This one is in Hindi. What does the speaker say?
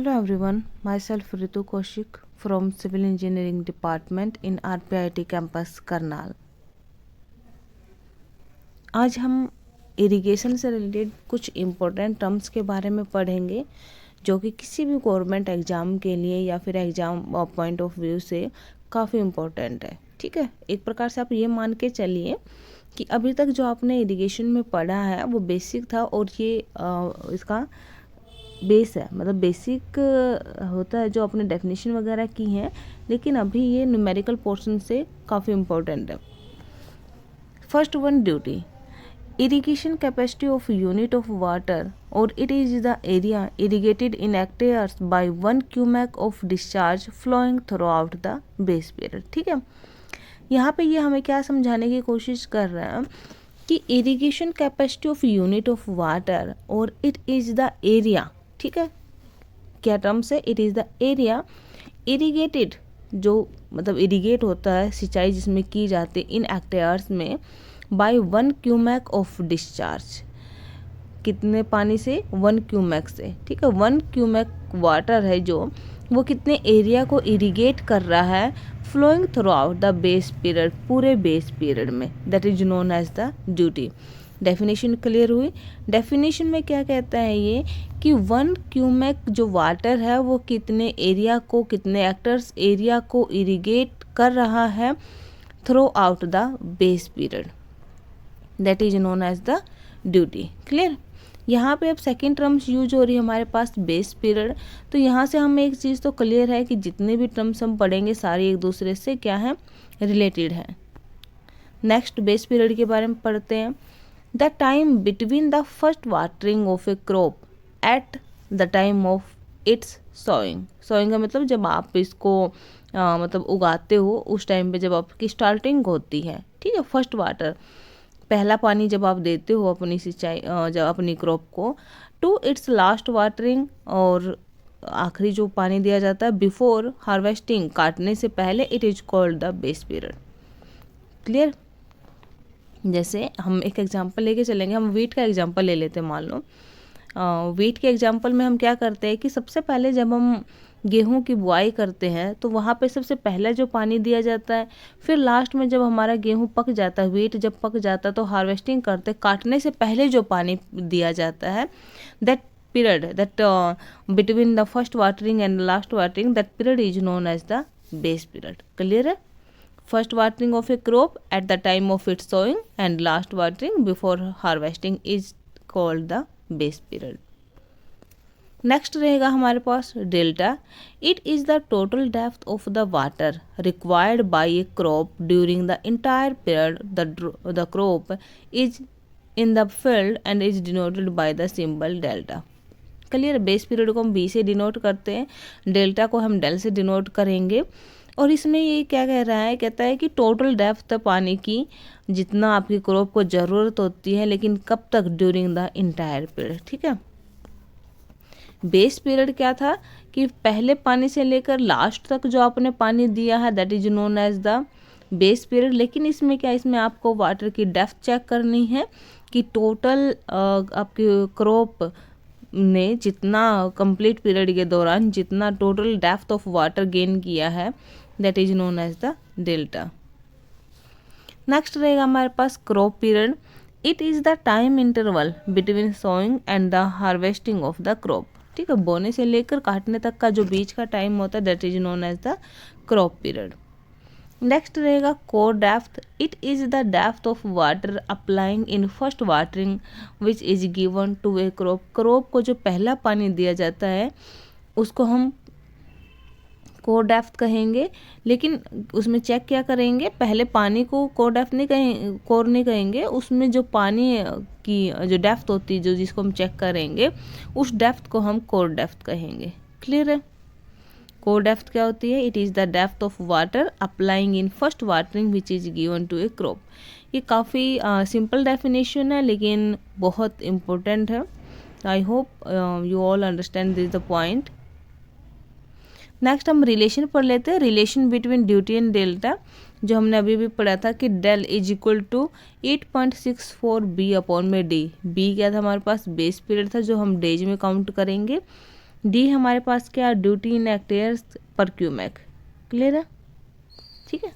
Hello everyone, myself Ritu Kaushik from Civil Engineering Department in RPIT campus Karnal. आज हम इरिगेशन से रिलेटेड कुछ इम्पोर्टेंट टर्म्स के बारे में पढ़ेंगे जो कि किसी भी गवर्नमेंट एग्ज़ाम के लिए या फिर एग्ज़ाम पॉइंट ऑफ व्यू से काफ़ी इम्पोर्टेंट है। ठीक है, एक प्रकार से आप ये मान के चलिए कि अभी तक जो आपने इरिगेशन में पढ़ा है वो बेसिक था और ये इसका बेस है, मतलब बेसिक होता है जो आपने डेफिनेशन वगैरह की हैं, लेकिन अभी ये न्यूमेरिकल पोर्शन से काफ़ी इम्पोर्टेंट है। First one, duty. Irrigation capacity of unit of water और it is the area irrigated in hectares by 1 cumec of discharge flowing throughout the base period. ठीक है, यहाँ पे ये हमें क्या समझाने की कोशिश कर रहे हैं कि irrigation capacity of unit of water और इट इज द एरिया। ठीक है, क्या टर्म्स है? It is the area irrigated, जो मतलब इरिगेट होता है, सिंचाई जिसमें की जाती है, इन हेक्टेयर्स में बाय 1 क्यूमेक ऑफ डिस्चार्ज। कितने पानी से? 1 क्यूमेक से। ठीक है, 1 क्यूमेक वाटर है जो वो कितने एरिया को इरिगेट कर रहा है flowing throughout the base period, पूरे बेस पीरियड में, that is known as the duty. Definition clear हुई? डेफिनेशन में क्या कहता है ये कि 1 क्यूमेक जो वाटर है वो कितने एरिया को, कितने हेक्टर्स एरिया को इरिगेट कर रहा है throughout the base period, that is known as the duty. Clear? यहाँ पे अब सेकेंड टर्म्स यूज हो रही है हमारे पास बेस पीरियड। तो यहाँ से हमें एक चीज़ तो क्लियर है कि जितने भी टर्म्स हम पढ़ेंगे सारी एक दूसरे से क्या है, रिलेटेड है। नेक्स्ट बेस पीरियड के बारे में पढ़ते हैं। The time between the first watering of a crop at the time of its sowing. Sowing का मतलब जब आप इसको मतलब उगाते हो उस टाइम पे जब आपकी स्टार्टिंग होती है। ठीक है, फर्स्ट वाटर, पहला पानी जब आप देते हो अपनी सिंचाई जब अपनी क्रॉप को, टू इट्स लास्ट वाटरिंग, और आखिरी जो पानी दिया जाता है बिफोर हार्वेस्टिंग, काटने से पहले, it is called the base period. Clear? जैसे हम एक एग्जांपल लेके चलेंगे, हम वीट का एग्जांपल ले लेते हैं। मान लो वीट के एग्जांपल में हम क्या करते हैं कि सबसे पहले जब हम गेहूं की बुआई करते हैं तो वहाँ पे सबसे पहले जो पानी दिया जाता है, फिर लास्ट में जब हमारा गेहूं पक जाता है, वीट जब पक जाता है तो हार्वेस्टिंग करते, काटने से पहले जो पानी दिया जाता है, that period, that between the first watering and last watering, that period is known as the base period. Clear है? First watering of a crop at the time of its sowing and last watering before harvesting is called the base period. Next रहेगा हमारे पास delta. It is the total depth of the water required by a crop during the entire period the crop is in the field and is denoted by the symbol delta. Clear? Base period को हम बी से डिनोट करते हैं, डेल्टा को हम डेल से डिनोट करेंगे। और इसमें ये क्या कह रहा है, कहता है कि टोटल डेप्थ पानी की जितना आपकी क्रॉप को ज़रूरत होती है, लेकिन कब तक? During the entire period. ठीक है, बेस पीरियड क्या था कि पहले पानी से लेकर लास्ट तक जो आपने पानी दिया है, that is known as the base period. लेकिन इसमें क्या, इसमें आपको वाटर की डेप्थ चेक करनी है कि टोटल आपकी क्रॉप ने जितना कंप्लीट पीरियड के दौरान जितना total depth of water gain किया है, that is known as the delta. Next रहेगा हमारे पास crop period. It is the time interval between sowing and the harvesting of the crop. ठीक है, बोने से लेकर काटने तक का जो बीच का टाइम होता है, that is known as the crop period. Next रहेगा core depth. It is the depth of water applying in first watering which is given to a crop. Crop को जो पहला पानी दिया जाता है उसको हम कोर डेप्थ कहेंगे, लेकिन उसमें चेक क्या करेंगे, पहले पानी को कोर डेप्थ नहीं कहेंगे, कोर नहीं कहेंगे, उसमें जो पानी की जो डेप्थ होती है, जो जिसको हम चेक करेंगे, उस डेप्थ को हम कोर डेप्थ कहेंगे। क्लियर है? कोर डेप्थ क्या होती है? It is the depth of water applying in first watering which is given to a crop. ये काफ़ी सिंपल डेफिनेशन है लेकिन बहुत इम्पोर्टेंट है। I hope you all understand this the point. Next हम रिलेशन पढ़ लेते हैं, relation between duty and delta, जो हमने अभी भी पढ़ा था कि del is equal to 8.64 B upon में डी। बी क्या था हमारे पास? बेस पीरियड था जो हम डेज में काउंट करेंगे। डी हमारे पास क्या, ड्यूटी इन एक्टर्स पर क्यूमेक। क्लियर है, ठीक है।